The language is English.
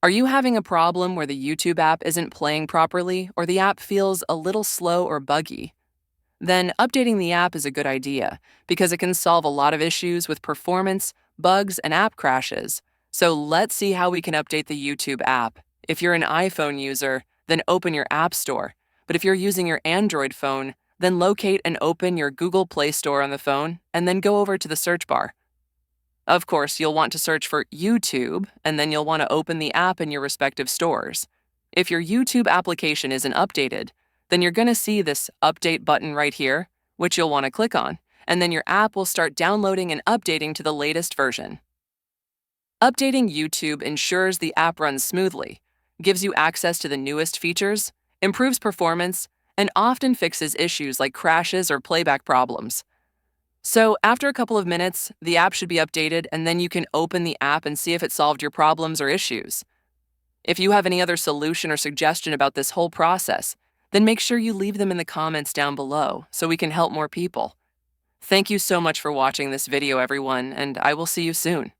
Are you having a problem where the YouTube app isn't playing properly or the app feels a little slow or buggy? Then updating the app is a good idea because it can solve a lot of issues with performance, bugs, and app crashes. So let's see how we can update the YouTube app. If you're an iPhone user, then open your App Store. But if you're using your Android phone, then locate and open your Google Play Store on the phone and then go over to the search bar. Of course, you'll want to search for YouTube, and then you'll want to open the app in your respective stores. If your YouTube application isn't updated, then you're going to see this Update button right here, which you'll want to click on, and then your app will start downloading and updating to the latest version. Updating YouTube ensures the app runs smoothly, gives you access to the newest features, improves performance, and often fixes issues like crashes or playback problems. So, after a couple of minutes, the app should be updated, and then you can open the app and see if it solved your problems or issues. If you have any other solution or suggestion about this whole process, then make sure you leave them in the comments down below so we can help more people. Thank you so much for watching this video, everyone, and I will see you soon.